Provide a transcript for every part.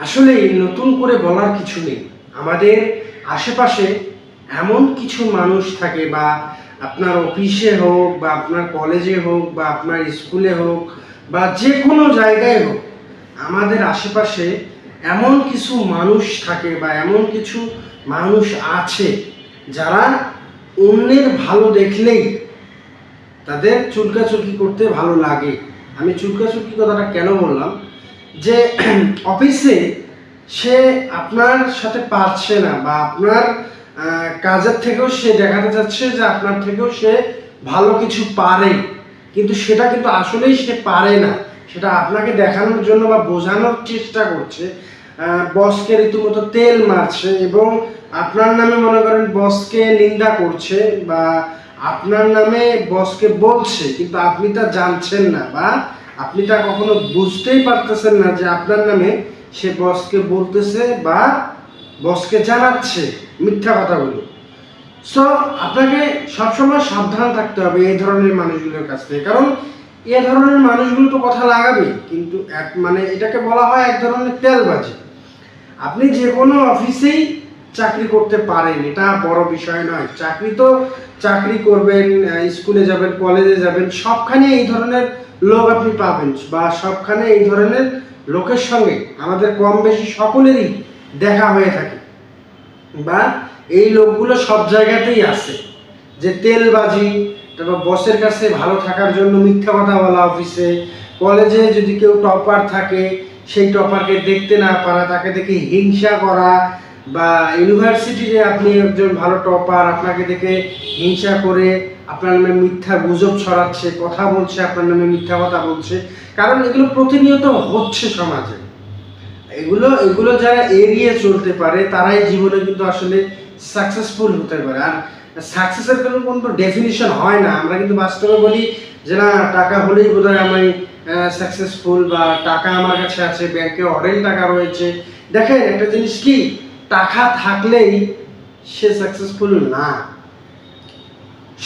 আসলে নতুন করে বলার কিছু নেই। আমাদের আশেপাশে এমন কিছু মানুষ থাকে, বা আপনার অফিসে হোক, বা আপনার কলেজে হোক, বা আপনার স্কুলে হোক, বা যে কোনো জায়গায় হোক, আমাদের আশেপাশে এমন কিছু মানুষ থাকে বা এমন কিছু মানুষ আছে যারা অন্যের ভালো দেখলেই তাদের চুলকাচুলকি করতে ভালো লাগে। আমি চুলকাচুলকি কথাটা কেন বললাম, যে অফিসে সে আপনার সাথে পারছে না, বা আপনার কাজের থেকেও সে দেখাতে চাচ্ছে যে আপনার থেকেও সে ভালো কিছু পারে, কিন্তু সেটা কিন্তু আসলেই সে পারে না। সেটা আপনাকে দেখানোর জন্য বা বোঝানোর চেষ্টা করছে। বসকে রীতিমতো তেল মারছে এবং আপনার নামে মনে করেন বসকে নিন্দা করছে, বা আপনার নামে বসকে বলছে, কিন্তু আপনি তা জানছেন না, বা আপনি তা কখনো বুঝতেই পারতেছেন না যে আপনার নামে সে বসকে বলতেছে বা বসকে জানাচ্ছে মিথ্যা কথাগুলো। সো আপনাকে সবসময় সাবধান থাকতে হবে এই ধরনের মানুষগুলোর কাছ থেকে, কারণ এ ধরনের মানুষগুলো তো কথা লাগাবেই, কিন্তু মানে এটাকে বলা হয় এক ধরনের তেলবাজি। আপনি যে কোনো অফিসেই চাকরি করতে পারেন, এটা বড় বিষয় নয়। চাকরি তো চাকরি করবেন, স্কুলে যাবেন, কলেজে যাবেন, সবখানে এই ধরনের লোক আপনি পাবেন, বা সবখানে এই ধরনের লোকের সঙ্গে আমাদের কম বেশি সকলেরই দেখা হয়ে থাকে, বা এই লোকগুলো সব জায়গাতেই আছে। যে তেলবাজি, তারপর বসের কাছে ভালো থাকার জন্য মিথ্যা কথা বলা, অফিসে কলেজে যদি কেউ টপার থাকে সেই টপারকে দেখতে না পারা, তাকে দেখে হিংসা করা, বা ইউনিভার্সিটিতে আপনি একজন ভালো টপার, আপনাকে দেখে হিংসা করে আপনার নামে মিথ্যা গুজব ছড়াচ্ছে, কথা বলছে, আপনার নামে মিথ্যা কথা বলছে। কারণ এগুলো প্রতিনিয়ত হচ্ছে সমাজে। এগুলো এগুলো যারা এড়িয়ে চলতে পারে তারাই জীবনে কিন্তু আসলে সাকসেসফুল হতে পারে। আর সাকসেসের কোনো ডেফিনিশন হয় না। আমরা কিন্তু বাস্তবে বলি যে না, টাকা হলেই বোধহয় আমি সাকসেসফুল, বা টাকা আমার কাছে আছে, ব্যাংকে অঢেল টাকা রয়েছে। দেখেন একটা জিনিস কি, টাকা থাকলেই সে সাকসেসফুল না।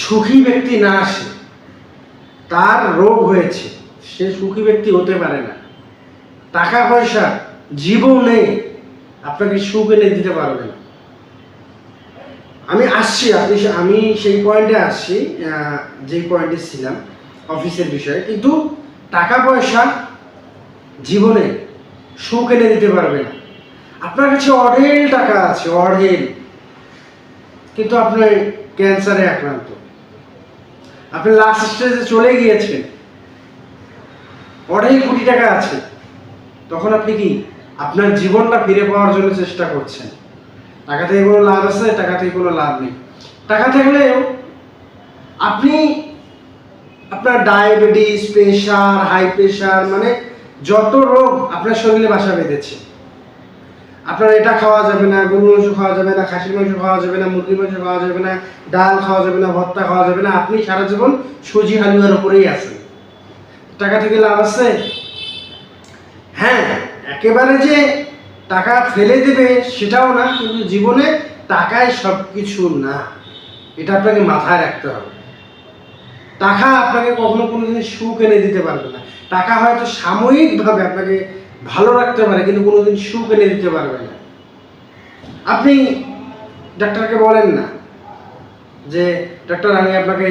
সুখী ব্যক্তি না আসে, তার রোগ হয়েছে, সে সুখী ব্যক্তি হতে পারে না। টাকা পয়সা জীবনে আপনাকে সুখ এনে দিতে পারবে না। আমি সেই পয়েন্টে আসছি, যেই পয়েন্টে ছিলাম অফিসের বিষয়ে। কিন্তু টাকা পয়সা জীবনে সুখ এনে দিতে পারবে না। আপনার কাছে অঢেল টাকা আছে, অঢেল, কিন্তু আপনি ক্যান্সারে আক্রান্ত, আপনি লাস্ট স্টেজে চলে গিয়েছেন, অঢেল কোটি টাকা আছে, তখন আপনি কি আপনার জীবনটা ফিরে পাওয়ার জন্য চেষ্টা করছেন? টাকা থেকে কোনো লাভ আছে? টাকা থেকে কোনো লাভ নেই। টাকা থাকলেও আপনি আপনার ডায়াবেটিস, প্রেশার, হাই প্রেশার, মানে যত রোগ আপনার শরীরে বাসা বেঁধেছে, আপনার এটা খাওয়া যাবে না, গরুর মাংস খাওয়া যাবে না, খাসির মাংস খাওয়া যাবে না, মুরগির মাংস খাওয়া যাবে না, ডাল খাওয়া যাবে না, ভর্তা খাওয়া যাবে না, আপনি সারা জীবন সুজি হালুয়ার উপরেই আছেন। টাকা থেকে লাভ আছে? হ্যাঁ, একেবারে যে টাকা ফেলে দেবে সেটাও না, কিন্তু জীবনে টাকায় সব কিছু না, এটা আপনাকে মাথায় রাখতে হবে। টাকা আপনাকে কখনো কোনো দিন সুখ এনে দিতে পারবে না। টাকা হয়তো সাময়িকভাবে আপনাকে ভালো রাখতে পারে, কিন্তু কোনোদিন সুখ এনে দিতে পারবে না। আপনি ডাক্তারকে বলেন না যে ডাক্তার, আমি আপনাকে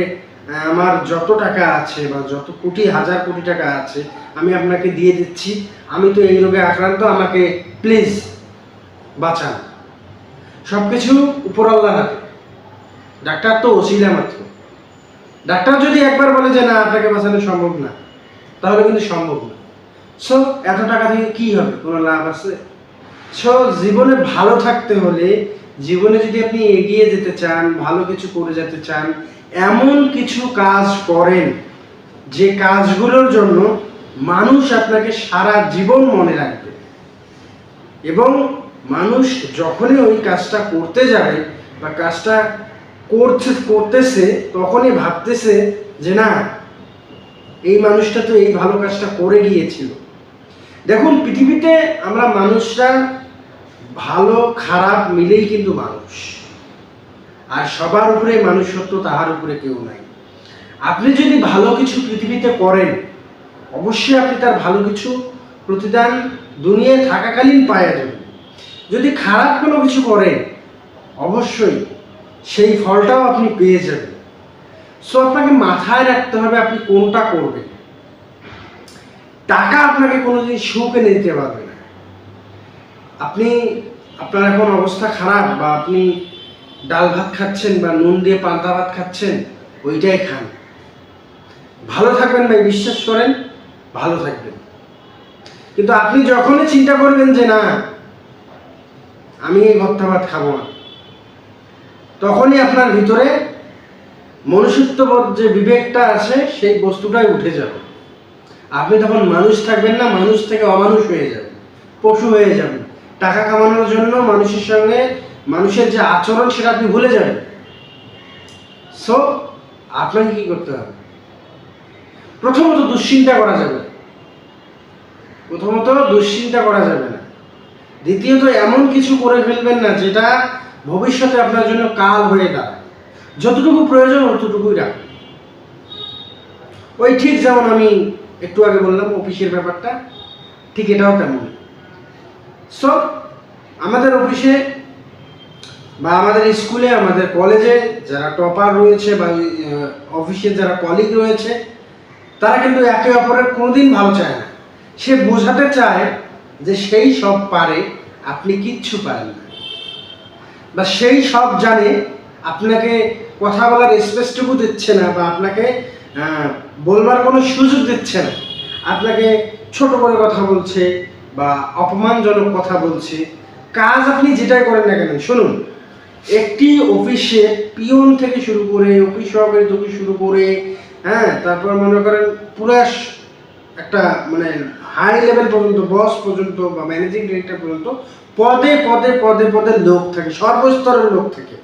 আমার যত টাকা আছে, বা যত কোটি হাজার কোটি টাকা আছে আমি আপনাকে দিয়ে দিচ্ছি, আমি তো এই রোগে আক্রান্ত, আমাকে প্লিজ বাঁচান। সব কিছু উপর আল্লাহ হাতে, ডাক্তার তো ওসিলা মাত্র। ডাক্তার যদি একবার বলে যে না, আপনাকে বাঁচানো সম্ভব না, তাহলে কিন্তু সম্ভব না। সো এত টাকা থেকে কি হবে? কোনো লাভ আছে? সো জীবনে ভালো থাকতে হলে, জীবনে যদি আপনি এগিয়ে যেতে চান, ভালো কিছু করে যেতে চান, এমন কিছু কাজ করেন যে কাজগুলোর জন্য মানুষ আপনাকে সারা জীবন মনে রাখবে, এবং মানুষ যখনই ওই কাজটা করতে যাবে বা কাজটা করতেছে, তখনই ভাবতেছে যে না, এই মানুষটা তো এই ভালো কাজটা করে গিয়েছিল। দেখুন, পৃথিবীতে আমরা মানুষরা ভালো খারাপ মিলেই কিন্তু মানুষ, আর সবার উপরে মানুষত্ব তাহার উপরে কেউ নাই। আপনি যদি ভালো কিছু পৃথিবীতে করেন, অবশ্যই আপনি তার ভালো কিছু প্রতিদান দুনিয়ায় থাকাকালীন পাওয়া যাবে। যদি খারাপ কোনো কিছু করেন অবশ্যই সেই ফলটাও আপনি পেয়ে যাবেন। সো আপনাকে মাথায় রাখতে হবে আপনি কোনটা করবেন। টাকা আপনাকে কোনোদিন সুখ এনে দিতে পারবে না। আপনি আপনার এখন অবস্থা খারাপ বা আপনি ডাল ভাত খাচ্ছেন বা নুন দিয়ে পান্তা ভাত খাচ্ছেন, ওইটাই খান, ভালো থাকবেন ভাই, বিশ্বাস করেন ভালো থাকবেন। কিন্তু আপনি যখনই চিন্তা করবেন যে না আমি এই ভর্তা ভাত খাবো না, তখনই আপনার ভিতরে মনুষ্যত্ববোধ যে বিবেকটা আছে সেই বস্তুটাই উঠে যাবে। আপনি তখন মানুষ থাকবেন না, মানুষ থেকে অমানুষ হয়ে যাবেন, পশু হয়ে যাবেন। টাকা কামানোর জন্য মানুষের সঙ্গে মানুষের যে আচরণ সেটা আপনি ভুলে যাবেন। সো আপনাকে কি করতে হবে? প্রথমত দুশ্চিন্তা করা যাবে না, দ্বিতীয়ত এমন কিছু করে ফেলবেন না যেটা ভবিষ্যতে আপনার জন্য কাল হয়ে দাঁড়ায়। যতটুকু প্রয়োজন অতটুকুই রাখবেন। ওই ঠিক যেমন আমি একটু আগে বললাম অফিসের ব্যাপারটা, ঠিক এটাও তেমন। সো আমাদের অফিসে বা আমাদের স্কুলে, আমাদের কলেজে যারা টপার রয়েছে বা অফিসে যারা কলিগ রয়েছে, তারা কিন্তু একে অপরের কোনোদিন ভালো চায় না। সে বোঝাতে চায় যে সেই সব পারে, আপনি কিচ্ছু পারেন না, বা সেই সব জানে, আপনাকে কথা বলার স্পেসটুকু দিচ্ছে না, বা আপনাকে বলবার কোনো সুযোগ দিচ্ছে না, আপনাকে ছোট করে কথা বলছে বা অপমানজনক কথা বলছে। কাজ আপনি যেটাই করেন না কেন, শুনুন, একটি অফিসে পিয়ন থেকে শুরু করে, অফিস সহকারী থেকে শুরু করে, তারপর মনে করেন পুরো একটা মানে হাই লেভেল পর্যন্ত, বস পর্যন্ত বা ম্যানেজিং ডিরেক্টর পর্যন্ত পদে পদে পদে পদে লোক থাকে, সর্বস্তরের লোক থাকে।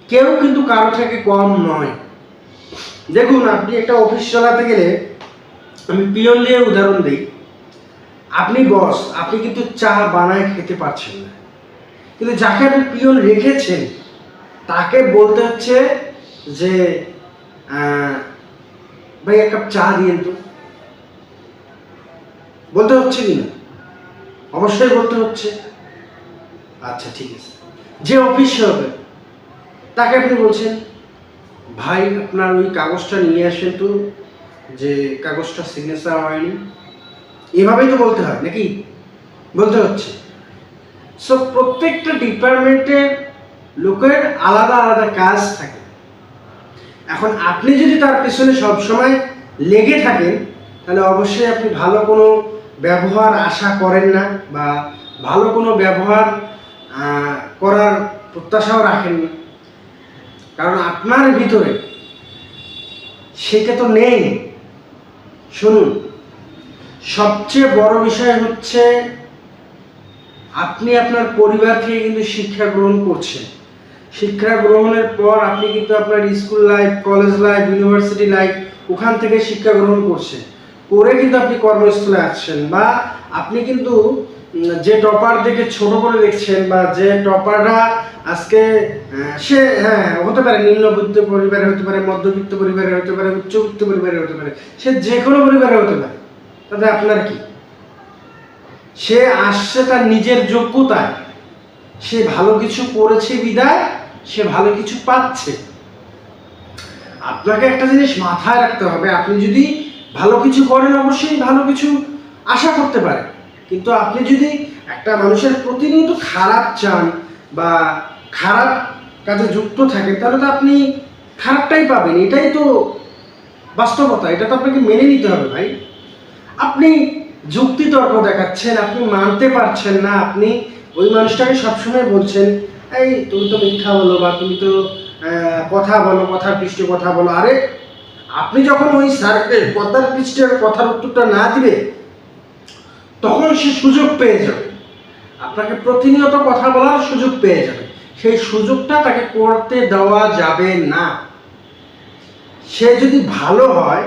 কেউ কিন্তু কারো থেকে কম নয়। দেখুন, আপনি একটা অফিস চালাতে গেলে, আমি পিয়ন দিয়ে উদাহরণ দিই, আপনি বস, আপনি কিন্তু চা বানায় খেতে পারছেন না, কিন্তু যাকে আপনি পিয়ন রেখেছেন তাকে বলতে হচ্ছে যে ভাই এক কাপ চা দিয়েন তো। বলতে হচ্ছে কি না? অবশ্যই বলতে হচ্ছে। আচ্ছা ঠিক আছে। যে অফিস হবে তাকে আপনি বলছেন ভাই আপনার ওই কাগজটা নিয়ে আসেন তো, যে কাগজটা সিগনেচার হয়নি। এভাবেই তো বলতে হয় নাকি? বলতে হচ্ছে। সো প্রত্যেকটা ডিপার্টমেন্টের লোকের আলাদা আলাদা কাজ থাকে। এখন আপনি যদি তার পেছনে সবসময় লেগে থাকেন, তাহলে অবশ্যই আপনি ভালো কোনো ব্যবহার আশা করেন না, বা ভালো কোনো ব্যবহার করার প্রত্যাশাও রাখেন না, কারণ আপনার ভিতরে সেটা তো নেই। শুনুন, সবচেয়ে বড় বিষয় হচ্ছে আপনি আপনার পরিবার থেকে কিন্তু শিক্ষা গ্রহণ করছেন। শিক্ষা গ্রহণের পর আপনি কিন্তু আপনার school life, college life, university life, ওখান থেকে শিক্ষা গ্রহণ করছেন, করে কিন্তু আপনি কর্মস্থলে আসছেন। বা আপনি কিন্তু যে টপার দেখে ছোট করে দেখছেন, বা যে টপাররা আজকে সে হতে পারে নিম্নবিত্ত পরিবারে, হতে পারে মধ্যবিত্ত পরিবারে, হতে পারে উচ্চবিত্ত পরিবারে, হতে পারে সে যে কোনো পরিবারে হতে পারে, তাতে আপনার কি? সে আসছে তার নিজের যোগ্যতায়, সে ভালো কিছু করেছে বিদায় সে ভালো কিছু পাচ্ছে। আপনাকে একটা জিনিস মাথায় রাখতে হবে, আপনি যদি ভালো কিছু করেন অবশ্যই ভালো কিছু আশা করতে পারেন, কিন্তু আপনি যদি একটা মানুষের প্রতিনিয়ত খারাপ চান বা খারাপ কাজে যুক্ত থাকেন, তাহলে তো আপনি খারাপটাই পাবেন। এটাই তো বাস্তবতা, এটা তো আপনাকে মেনে নিতে হবে ভাই। আপনি যুক্তিতর্ক দেখাচ্ছেন, আপনি মানতে পারছেন না, আপনি ওই মানুষটাকে সবসময় বলছেন এই তুমি তো মিথ্যা বলো, বা তুমি তো কথা বলো, কথার পৃষ্ঠে কথা বলো। আরে আপনি যখন ওই স্যারকে কথার পৃষ্ঠে কথার উত্তরটা না দিবে, তখন সে সুযোগ পেয়ে যাবে, আপনাকে প্রতিনিয়ত কথা বলার সুযোগ পেয়ে যাবে। সেই সুযোগটা তাকে করতে দেওয়া যাবে না। সে যদি ভালো হয়,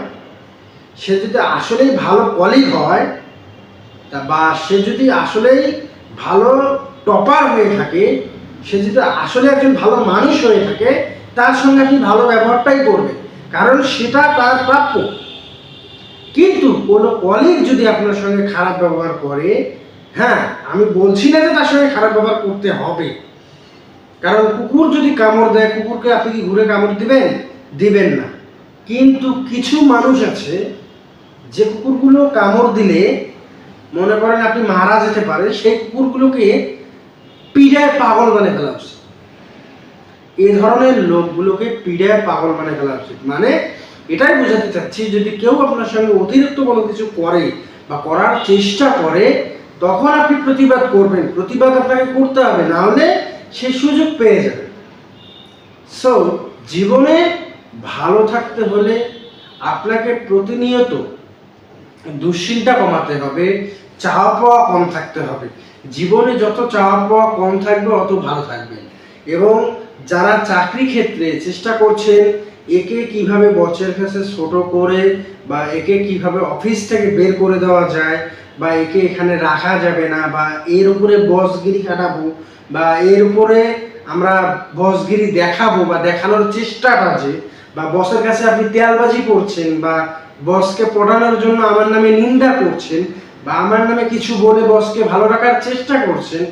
সে যদি আসলেই ভালো কলিগ হয়, বা সে যদি আসলেই ভালো টপার হয়ে থাকে, সে যদি আসলে একজন ভালো মানুষ হয়ে থাকে, তার সঙ্গে আপনি ভালো ব্যবহারটাই করবেন, কারণ সেটা তার প্রাপ্য। কিন্তু কোনো কলিগ যদি আপনার সঙ্গে খারাপ ব্যবহার করে, হ্যাঁ আমি বলছি না যে তার সঙ্গে খারাপ ব্যবহার করতে হবে, কারণ কুকুর যদি কামড় দেয়, কুকুরকে আপনি কি ঘুরে কামড় দিবেন? দিবেন না। কিন্তু কিছু মানুষ আছে যে কুকুরগুলো কামড় দিলে মনে করেন আপনি মারা যেতে পারে, সেই কুকুরগুলোকে পিড়ায় পাগল বানিয়ে ফেলা উচিত। এই ধরনের লোকগুলোকে পিড়ায় পাগল বানিয়ে ফেলা উচিত। মানে এটাই বোঝাতে চাচ্ছি, যদি কেউ আপনার সঙ্গে অতিরিক্ত কোনো কিছু করে বা করার চেষ্টা করে, তখন আপনি প্রতিবাদ করবেন। প্রতিবাদ আপনাকে করতে হবে, না হলে সে সুযোগ পেয়ে যাবে। সো জীবনে ভালো থাকতে হলে আপনাকে প্রতিনিয়ত দুশ্চিন্তা কমাতে হবে, চাওয়া পাওয়া কম থাকতে হবে। জীবনে যত চাওয়া পাওয়া কম থাকবে অত ভালো থাকবেন। এবং যারা চাকরি ক্ষেত্রে চেষ্টা করছেন একে কিভাবে বসের কাছে ছোট করে, বা একে কিভাবে অফিস থেকে বের করে দেওয়া যায়, বা একে এখানে রাখা যাবে না, বা এর উপরে বসগিরি খাটাবো, বা এর উপরে আমরা বসগিরি দেখাবো বা দেখানোর চেষ্টাটা, যে বা বসের কাছে আপনি তেলবাজি করছেন, বা বসকে পড়ানোর জন্য আমার নামে নিন্দা করছেন, বা আমার নামে কিছু বলে বসকে ভালো রাখার চেষ্টা করছেন,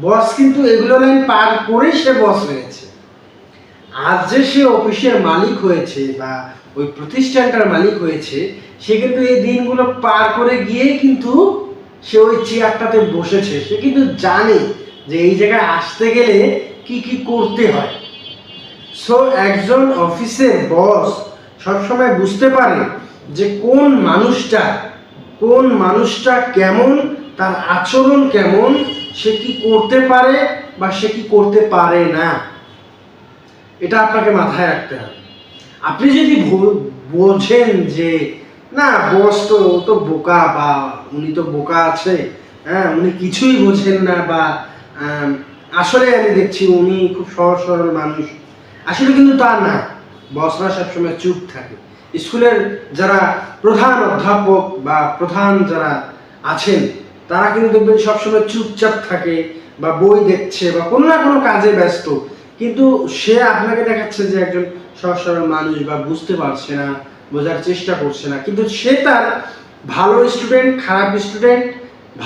বস কিন্তু এগুলো লাইন পার করেই সে বস হয়েছে। আজ যে সে অফিসের মালিক হয়েছে বা ওই প্রতিষ্ঠানটার মালিক হয়েছে, সে কিন্তু এই দিনগুলো পার করে গিয়ে কিন্তু সে ওই চেয়ারটাতে বসেছে। সে কিন্তু জানে যে এই জায়গায় আসতে গেলে কি কি করতে হয়। সো একজন অফিসের বস সবসময় বুঝতে পারে যে কোন মানুষটা কেমন, তার আচরণ কেমন, সে কি করতে পারে বা সে কি করতে পারে না। এটা আপনাকে মাথায় রাখতে হবে। আপনি যদি বোঝেন যে না বস তো বোকা, বা উনি তো বোকা আছে, হ্যাঁ উনি কিছুই বোঝেন না, বা আসলে আমি দেখছি উনি খুব সহজ সরল মানুষ, আসলে কিন্তু তা না। বসরা সবসময় চুপ থাকে। স্কুলের যারা প্রধান অধ্যাপক বা প্রধান যারা আছেন, তারা কিন্তু দেখবেন সবসময় চুপচাপ থাকে, বা বই দেখছে, বা কোনো না কোনো কাজে ব্যস্ত। কিন্তু সে আপনাকে দেখাচ্ছে যে একজন সহজ সরল মানুষ, বা বুঝতে পারছে না, বোঝার চেষ্টা করছে না। কিন্তু সে তার ভালো স্টুডেন্ট, খারাপ স্টুডেন্ট,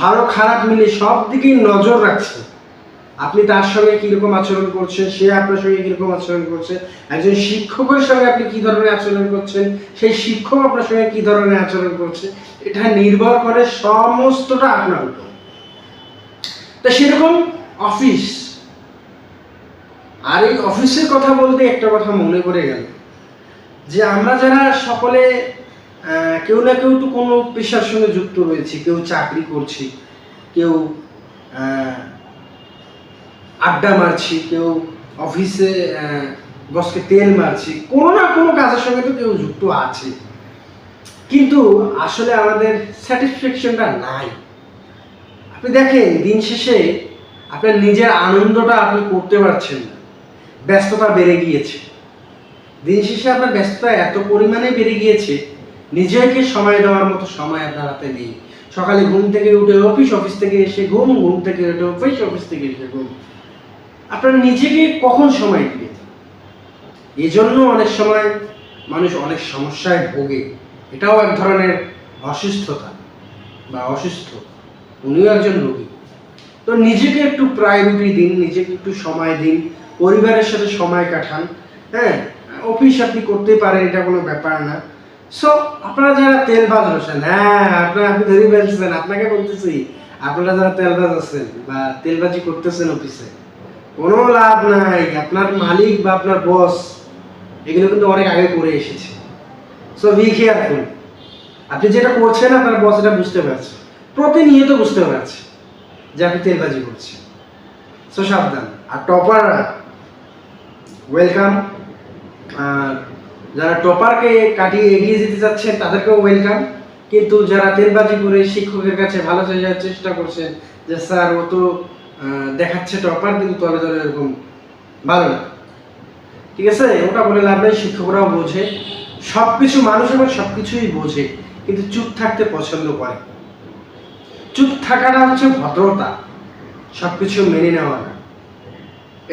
ভালো খারাপ মিলে সব দিকেই নজর রাখছে। আপনি তার সঙ্গে কীরকম আচরণ করছেন, সে আপনার সঙ্গে কীরকম আচরণ করছে, একজন শিক্ষকের সঙ্গে আপনি কী ধরনের আচরণ করছেন, সেই শিক্ষক আপনার সঙ্গে কী ধরনের আচরণ করছে, এটা নির্ভর করে সমস্তটা আপনার উপর। তা সেরকম অফিস, আর এই অফিসের কথা বলতে একটা কথা মনে পড়ে গেল, যে আমরা যারা সকলে কেউ না কেউ তো কোনো পেশার সঙ্গে যুক্ত রয়েছি। কেউ চাকরি করছি, কেউ আড্ডা মারছি, কেউ অফিসে বসকে তেল মারছি, কোনো না কোনো কাজের সঙ্গে তো কেউ যুক্ত আছে। কিন্তু আসলে আমাদের স্যাটিসফ্যাকশনটা নাই। আপনি দেখেন দিন শেষে আপনার নিজের আনন্দটা আপনি করতে পারছেন না, ব্যস্ততা বেড়ে গিয়েছে। দিন শেষে আপনার ব্যস্ততা এত পরিমাণে বেড়ে গিয়েছে, নিজেকে সময় দেওয়ার মতো সময় আপনার হাতে নেই। সকালে ঘুম থেকে উঠে অফিস, অফিস থেকে এসে ঘুম, ঘুম থেকে উঠে অফিস, অফিস থেকে এসে ঘুম। আপনার নিজেকে কখন সময় দিবেন? এই জন্য অনেক সময় মানুষ অনেক সমস্যায় ভোগে। এটাও এক ধরনের অসুস্থতা বা অসুস্থ, উনিও একজন রোগী। তো নিজেকে একটু প্রায়োরিটি দিন, নিজেকে একটু সময় দিন, পরিবারের সাথে সময় কাটান। হ্যাঁ, অফিস আপনি করতে পারেন, এটা কোনো ব্যাপার না। সো আপনারা যারা তেলবাজ আছেন, হ্যাঁ আপনি ধরে ফেলছেন, আপনাকে বলতেছি, আপনারা যারা তেলবাজ আছেন বা তেলবাজি করতেছেন অফিসে, কোনো লাভ নাই। আপনার মালিক বা আপনার বস এগুলো কিন্তু অনেক আগে করে এসেছে। So be careful. আপনি যেটা করছেন আপনার বস এটা বুঝতে পারছে, প্রতিনিয়ত বুঝতে পারছে যে আপনি তেলবাজি করছেন। সো সাবধান। আর টপাররা ওয়েলকাম, আর যারা টপারকে কাটিয়ে এগিয়ে যেতে চাচ্ছেন তাদেরকেও ওয়েলকাম। কিন্তু যারা তেলবাজি করে শিক্ষকের কাছে ভালো যাওয়ার চেষ্টা করছেন, যে স্যার ও তো দেখাচ্ছে টপার, কিন্তু তলে তলে এরকম ভালো না, ঠিক আছে, ওটা বলে লাভ নেই। শিক্ষকরাও বোঝে সব কিছু, মানুষ আমার সব কিছুই বোঝে, কিন্তু চুপ থাকতে পছন্দ করে। চুপ থাকাটা হচ্ছে ভদ্রতা, সব কিছু মেনে নেওয়া না।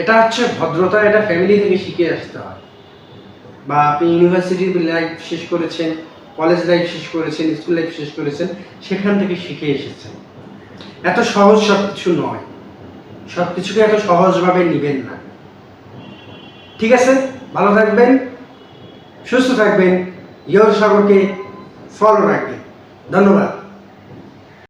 এটা হচ্ছে ভদ্রতা, এটা ফ্যামিলি থেকে শিখে আসতে হয়। বা আপনি ইউনিভার্সিটির লাইফ শেষ করেছেন, কলেজ লাইফ শেষ করেছেন, স্কুল লাইফ শেষ করেছেন, সেখান থেকে শিখে এসেছেন। এত সহজ সব কিছু নয়, সব কিছুকে এত সহজভাবে নেবেন না। ঠিক আছে, ভালো থাকবেন, সুস্থ থাকবেন, ইয়োর সাগরকে ফলো রাখবেন। ধন্যবাদ।